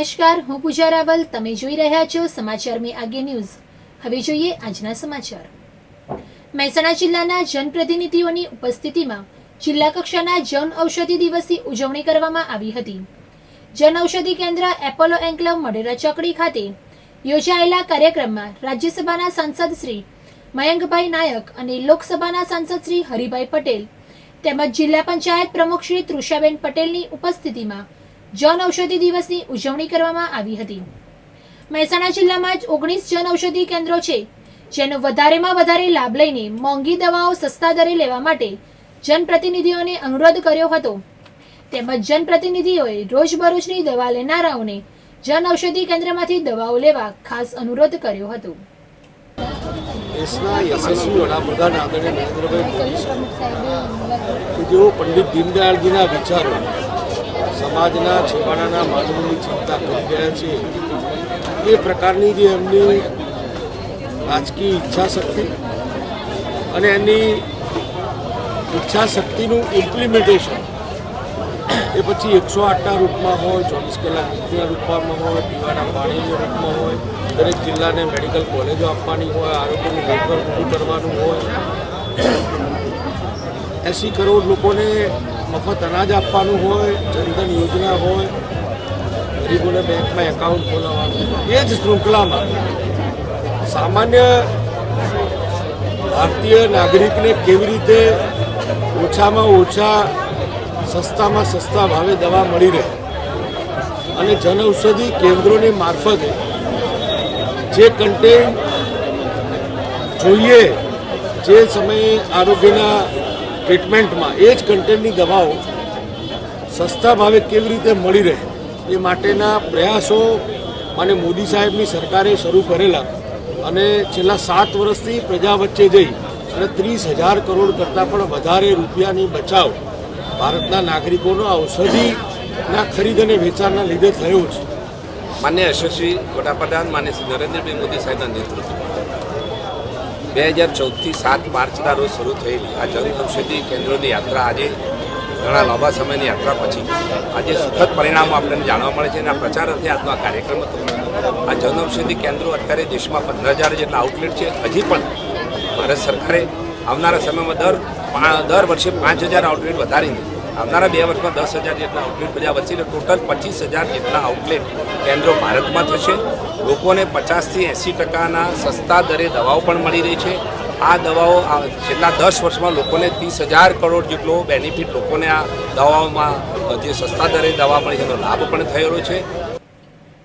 નમસ્કાર, હું પૂજા રાવલ. તમે જોઈ રહ્યા છો સમાચાર મે આગે ન્યૂઝ. હવે જોઈએ આજના સમાચાર. મહેસાણા જિલ્લાના જનપ્રતિનિધિઓની ઉપસ્થિતિમાં જિલ્લા કક્ષાના જન ઔષધિ દિવસની ઉજવણી કરવામાં આવી હતી. જન ઔષધિ કેન્દ્ર એપોલો એન્કલેવ મઢેરા ચોકડી ખાતે યોજાયેલા કાર્યક્રમમાં રાજ્યસભાના સાંસદ શ્રી મયંકભાઈ નાયક અને લોકસભાના સાંસદ શ્રી હરિભાઈ પટેલ તેમજ જિલ્લા પંચાયત પ્રમુખ શ્રી તૃષાબેન પટેલની ઉપસ્થિતિમાં જન ઔષધિ દિવસની ઉજવણી કરવામાં આવી હતી. મહેસાણા જિલ્લામાં જ 19 જન ઔષધિ કેન્દ્રો છે, જેનો વધારેમાં વધારે લાભ લઈને મોંઘી દવાઓ સસ્તા દરે લેવા માટે જનપ્રતિનિધિઓને અનુરોધ કર્યો હતો. તેમજ જનપ્રતિનિધિઓએ રોજબરોજની દવા લેનારાઓને જન ઔષધિ કેન્દ્રમાંથી દવાઓ લેવા ખાસ અનુરોધ કર્યો હતો. દેશના યશસ્વી વડાપ્રધાન આદરણીય નરેન્દ્રભાઈ મોદી સાહેબ કે જેઓ પંડિત દીનદયાળજીના વિચારો સમાજના છેવાડાના માનવીની ચિંતા કરી રહ્યા છે, એ પ્રકારની જે એમની રાજકીય ઈચ્છાશક્તિ અને એની ઈચ્છાશક્તિનું ઇમ્પ્લિમેન્ટેશન એ પછી 108ના રૂપમાં હોય, 24 કલાક વીજળીના રૂપમાં હોય, પીવાના પાણીના રૂપમાં હોય, દરેક જિલ્લાને મેડિકલ કોલેજો આપવાની હોય, આરોગ્યનું નેટવર્ક ઊભું કરવાનું હોય, 80 કરોડ લોકોને મફત અનાજ આપવાનું હોય, જનધન યોજના હોય, ગરીબોને બેંકમાં એકાઉન્ટ ખોલાવવાનું, એ જ શૃંખલામાં સામાન્ય ભારતીય નાગરિકને કેવી રીતે ઓછામાં ઓછા સસ્તામાં સસ્તા ભાવે દવા મળી રહે અને જનઔષધિ કેન્દ્રોની મારફતે જે કન્ટેન્ટ જોઈએ જે સમયે આરોગ્યના ટ્રીટમેન્ટમાં એ જ કન્ટેન્ટની દવાઓ સસ્તા ભાવે કેવી રીતે મળી રહે એ માટેના પ્રયાસો અને મોદી સાહેબની સરકારે શરૂ કરેલા અને છેલ્લા 7 વર્ષથી પ્રજા વચ્ચે જઈ અને 30,000 કરોડ કરતાં પણ વધારે રૂપિયાની બચાવ ભારતના નાગરિકોનો ઔષધિના ખરીદ અને વેચાણના લીધે થયો છે. માન્ય યશસ્વી વડાપ્રધાન માન્ય શ્રી નરેન્દ્રભાઈ મોદી સાહેબના નેતૃત્વમાં 2014થી 7 માર્ચના રોજ શરૂ થયેલી આ જન ઔષધિ કેન્દ્રોની યાત્રા આજે ઘણા લાંબા સમયની યાત્રા પછી આજે સુખદ પરિણામો આપણને જાણવા મળે છે અને આ પ્રચાર અર્થે આજનો આ કાર્યક્રમ હતો. આ જન ઔષધિ કેન્દ્રો અત્યારે દેશમાં 15,000 જેટલા આઉટલેટ છે. હજી પણ ભારત સરકારે આવનારા સમયમાં દર વર્ષે 5,000 આઉટલેટ વધારીને આવનારા 2 વર્ષમાં 10,000 જેટલા આઉટલેટ બધા વચ્ચે ટોટલ 25,000 જેટલા આઉટલેટ કેન્દ્રો ભારતમાં થશે. લોકોને 50થી 80% સસ્તા દરે દવાઓ પણ મળી રહી છે. આ દવાઓ છેલ્લા 10 વર્ષમાં લોકોને 30,000 કરોડ જેટલો બેનિફિટ લોકોને આ દવાઓમાં જે સસ્તા દરે દવા મળી છે એનો લાભ પણ થયેલો છે.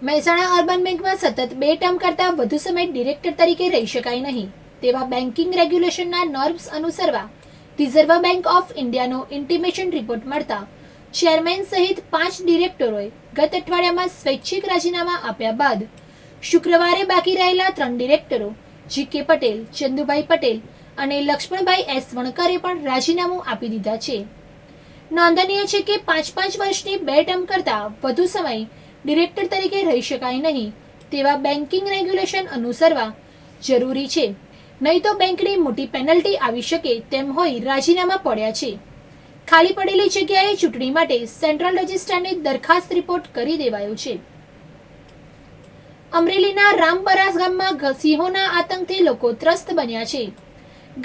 મહેસાણા અર્બન બેંકમાં સતત 2 ટર્મ કરતાં વધુ સમય ડિરેક્ટર તરીકે રહી શકાય નહીં તેવા બેન્કિંગ રેગ્યુલેશનના નોર્મ્સ અનુસરવા રિઝર્વ બેંક ઓફ ઇન્ડિયાનો ઇન્ટિમેશન રિપોર્ટ મળતા ચેરમેન સહિત 5 ડિરેક્ટરોએ ગત અઠવાડિયામાં સ્વૈચ્છિક રાજીનામા આપ્યા બાદ શુક્રવારે બાકી રહેલા 3 ડિરેક્ટરો જી.કે. પટેલ, ચંદુભાઈ પટેલ અને લક્ષ્મણભાઈ એસ. વણકરે પણ રાજીનામું આપી દીધા છે. નોંધનીય છે કે 5-5 વર્ષની 2 ટર્મ કરતાં વધુ સમય ડિરેક્ટર તરીકે રહી શકાય નહીં તેવા બેન્કિંગ રેગ્યુલેશન અનુસરવા જરૂરી છે, નહીં તો બેંકની મોટી પેનલ્ટી આવી શકે તેમ હોય રાજીનામા પડ્યા છે. ખાલી પડેલી જગ્યાએ ચૂંટણી માટે સેન્ટ્રલ રજિસ્ટ્રારને દરખાસ્ત રિપોર્ટ કરી દેવાયો છે. અમરેલીના રામપરા ગામમાં સિંહોના આતંકથી લોકો ત્રસ્ત બન્યા છે.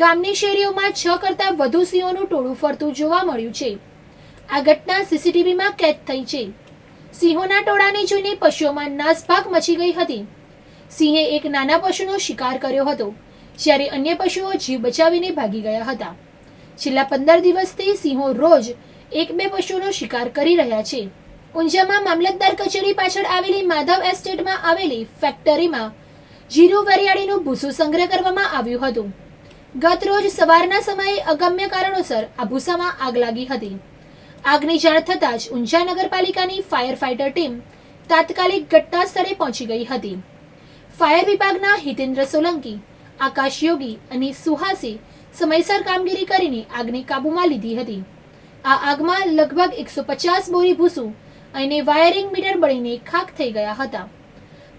ગામની શેરીઓમાં 6 કરતાં વધુ સિંહોનું ટોળું ફરતું જોવા મળ્યું છે. આ ઘટના સીસીટીવીમાં કેદ થઈ છે. સિંહોના ટોળાને જોઈને પશુઓમાં નાસભાગ મચી ગઈ હતી. સિંહે એક નાના પશુનો શિકાર કર્યો હતો, જ્યારે અન્ય પશુઓ જીવ બચાવીને ભાગી ગયા હતા. છેલ્લા 15 દિવસથી સિંહો રોજ 1-2 પશુનો શિકાર કરી રહ્યા છે. ઊંઝામાં મામલતદાર કચેરી પાછળ આવેલી માધવ એસ્ટેટમાં આવેલી ફેક્ટરીમાં જીરું વરિયાળીનું ભૂસું સંગ્રહ કરવામાં આવ્યું હતું. ગત રોજ સવારના સમયે અગમ્ય કારણોસર આ ભૂસામાં આગ લાગી હતી. આગની જાણ થતાં જ ઊંઝા નગરપાલિકાની ફાયર ફાઇટર ટીમ તાત્કાલિક ઘટના સ્થળે પહોંચી ગઈ હતી. ફાયર વિભાગના હિતેન્દ્ર સોલંકી, આકાશ યોગી અને સુહાસી સમયસર કામગીરી કરીને આગને કાબૂમાં લીધી હતી. આ આગમાં લગભગ 150 બોરી ભૂસું અને વાયરિંગ મીટર બળીને ખાખ થઈ ગયા હતા.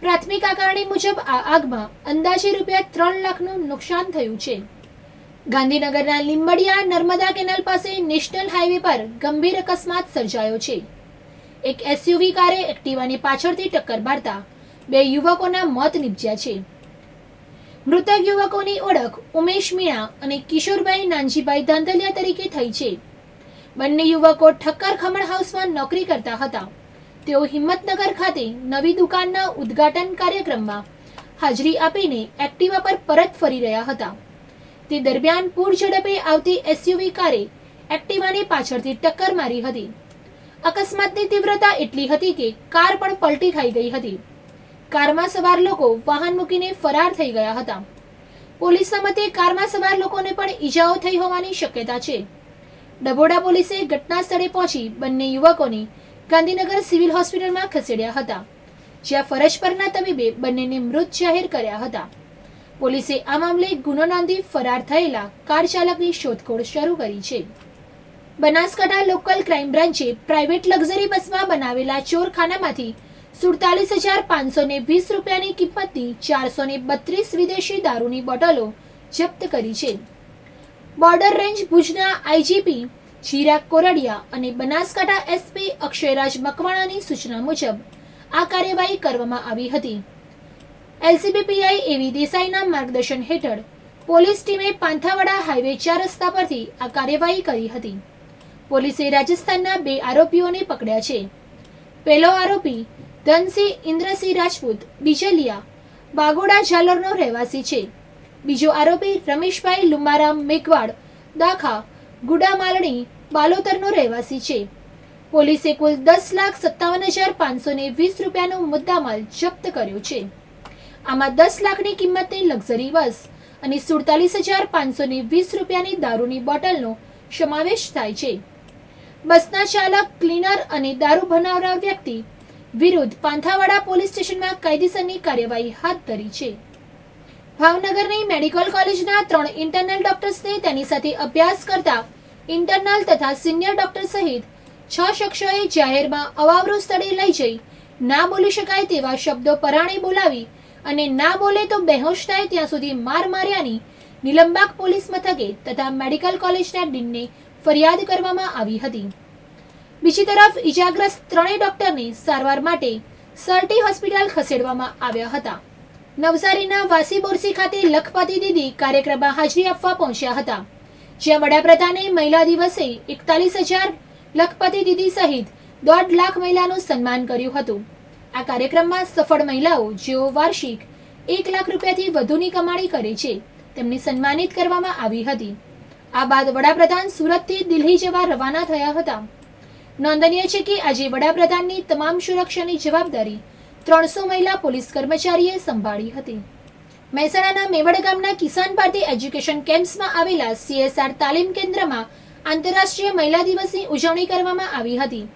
પ્રાથમિક આકારણી મુજબ આ આગમાં અંદાજે ₹3 લાખનું નુકસાન થયું છે. ગાંધીનગરના લીંબડિયા નર્મદા કેનાલ પાસે નેશનલ હાઈવે પર ગંભીર અકસ્માત સર્જાયો છે. એક એસયુવી કારે એક્ટિવાને પાછળથી ટક્કર મારતા 2 યુવકોના મોત નીપજ્યા છે. મૃતક યુવકોની ઓળખ ઉમેશ મીણા અને કિશોરભાઈ નાનજીભાઈ ધાંધલિયા તરીકે થઈ છે. બંને યુવકો ઠક્કર ખમણ હાઉસમાં નોકરી કરતા હતા. તેઓ હિંમતનગર ખાતે નવી દુકાનના ઉદ્ઘાટન કાર્યક્રમમાં હાજરી આપીને એક્ટિવા પર પરત ફરી રહ્યા હતા. તે દરમિયાન પૂર ઝડપે આવતી એસયુવી કારે એક્ટિવાને પાછળથી ટક્કર મારી હતી. અકસ્માતની તીવ્રતા એટલી હતી કે કાર પણ પલટી ખાઈ ગઈ હતી. કારમાં સવાર લોકો વાહન મૂકીને ફરાર થઈ ગયા હતા. પોલીસના મતે કારમાં સવાર લોકોને પણ ઈજાઓ થઈ હોવાની શક્યતા છે. ડભોડા પોલીસે ઘટના સ્થળે પહોંચી બંને યુવકોને ગાંધીનગર સિવિલ હોસ્પિટલમાં ખસેડ્યા હતા, જ્યાં ફરજ પરના તબીબે બંનેને મૃત જાહેર કર્યા હતા. પોલીસે આ મામલે ગુનો નોંધી ફરાર થયેલા કાર ચાલકની શોધખોળ શરૂ કરી છે. બનાસકાંઠા લોકલ ક્રાઇમ બ્રાન્ચે પ્રાઇવેટ લક્ઝરી બસમાં બનાવેલા ચોરખાનામાંથી 47,520 રૂપિયાની કિંમતની 432 વિદેશી દારૂની બોટલો જપ્ત કરી છે. બોર્ડર રેન્જ ભુજના આઈજીપી ચિરાગ કોરડિયા અને બનાસકાંઠા એસપી અક્ષયરાજ મકવાણાની સૂચના મુજબ આ કાર્યવાહી કરવામાં આવી હતી. એલસીબી પીઆઈ એવી દેસાઈના માર્ગદર્શન હેઠળ પોલીસ ટીમે પાંથાવાડા હાઈવે 4 રસ્તા પરથી આ કાર્યવાહી કરી હતી. પોલીસે રાજસ્થાનના 2 આરોપીઓને પકડ્યા છે. પહેલો આરોપી ધનસિંહ ઇન્દ્રસિંહ રાજપૂત બિજલિયા બાગોડા ઝાલોરનો રહેવાસી છે. બીજો આરોપી રમેશભાઈ લુમારામ મેઘવાડ દાખા ગુડા માલણી બાલોતરનો રહેવાસી છે. પોલીસે કુલ 10,57,520 રૂપિયાનો મુદ્દામાલ જપ્ત કર્યો છે. આમાં 10 લાખની કિંમતની લક્ઝરી બસ અને 47,520 રૂપિયાની દારૂની બોટલનો સમાવેશ થાય છે. બસના ચાલક, ક્લીનર અને દારૂ બનાવનાર વ્યક્તિ વિરુદ્ધ પાંથાવાડા પોલીસ સ્ટેશનમાં કાયદેસરની કાર્યવાહી હાથ ધરી છે. ભાવનગરની મેડિકલ કોલેજના 3 ઇન્ટરનલ ડોક્ટર્સને તેની સાથે અભ્યાસ કરતા ઇન્ટરનલ તથા સિનિયર ડોક્ટર સહિત 6 શખ્સોએ જાહેરમાં અવાવરૂ સ્થળે લઈ જઈ ના બોલી શકાય તેવા શબ્દો પરાણે બોલાવી અને ના બોલે તો બેહોશ થાય ત્યાં સુધી માર માર્યાની નીલમબાગ પોલીસ મથકે તથા મેડિકલ કોલેજના ડીનને ફરિયાદ કરવામાં આવી હતી. બીજી તરફ ઈજાગ્રસ્ત 3 ડોક્ટરને સારવાર માટે સરટી હોસ્પિટલ ખસેડવામાં આવ્યા હતા. નવસારીના વાસી બોરસી ખાતે લખપતિ દીદી કાર્યક્રમમાં હાજરી આપવા પહોંચ્યા હતા, જ્યાં વડાપ્રધાને મહિલા દિવસે 41,000 લખપતિ દીદી સહિત 1.5 લાખ મહિલાનું સન્માન કર્યું હતું. આ કાર્યક્રમમાં સફળ મહિલાઓ જેઓ વાર્ષિક 1 લાખ રૂપિયાથી વધુની કમાણી કરે છે તેમને સન્માનિત કરવામાં આવી હતી. આ બાદ વડાપ્રધાન સુરતથી દિલ્હી જવા રવાના થયા હતા. નોંધનીય છે કે આજે વડાપ્રધાનની તમામ સુરક્ષાની જવાબદારી 300 મહિલા પોલીસ કર્મચારીએ સંભાળી હતી. મહેસાણાના મેવડ ગામના કિસાન ભારતી એજ્યુકેશન કેમ્પસમાં આવેલા CSR તાલીમ કેન્દ્રમાં આંતરરાષ્ટ્રીય મહિલા દિવસની ઉજવણી કરવામાં આવી હતી.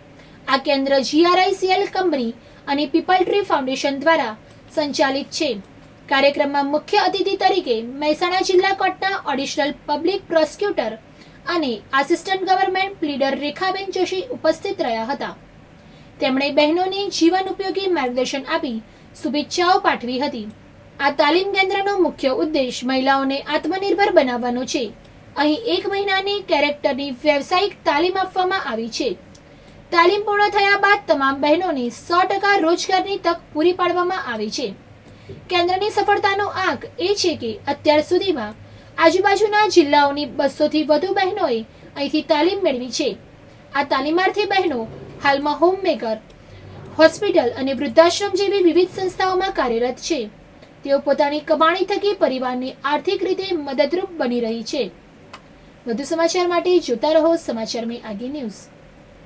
આ કેન્દ્ર GRICL કંપની અને પીપલ ટ્રી ફાઉન્ડેશન દ્વારા સંચાલિત છે. કાર્યક્રમમાં મુખ્ય અતિથિ તરીકે મહેસાણા જિલ્લા કોર્ટના ઓડિશનલ પબ્લિક પ્રોસિક્યુટર અને આસિસ્ટન્ટ ગવર્નમેન્ટ પ્લીડર રેખાબેન જોશી ઉપસ્થિત રહ્યા હતા. તેમણે બહેનોને જીવન ઉપયોગી માર્ગદર્શન આપી શુભેચ્છાઓ પાઠવી હતી. આ તાલીમ કેન્દ્રનો મુખ્ય ઉદ્દેશ મહિલાઓને આત્મનિર્ભર બનાવવાનો છે. અહીં 1 મહિનાની કેરેક્ટરની વ્યવસાયિક તાલીમ આપવામાં આવી છે. તાલીમ પૂર્ણ થયા બાદ તમામ બહેનોને 100% રોજગારની તક પૂરી પાડવામાં આવે છે. કેન્દ્રની સફળતાનો આંક એ છે કે અત્યાર સુધીમાં આજુબાજુના જિલ્લાઓની 200 થી વધુ બહેનોએ અહીંથી તાલીમ મેળવી છે. આ તાલીમાર્થી બહેનો હાલમાં હોમમેકર, હોસ્પિટલ અને વૃદ્ધાશ્રમ જેવી વિવિધ સંસ્થાઓમાં કાર્યરત છે. તેઓ પોતાની કમાણી થકી પરિવારને આર્થિક રીતે મદદરૂપ બની રહી છે. વધુ સમાચાર માટે જોતા રહો સમાચાર મેં આગે ન્યૂઝ.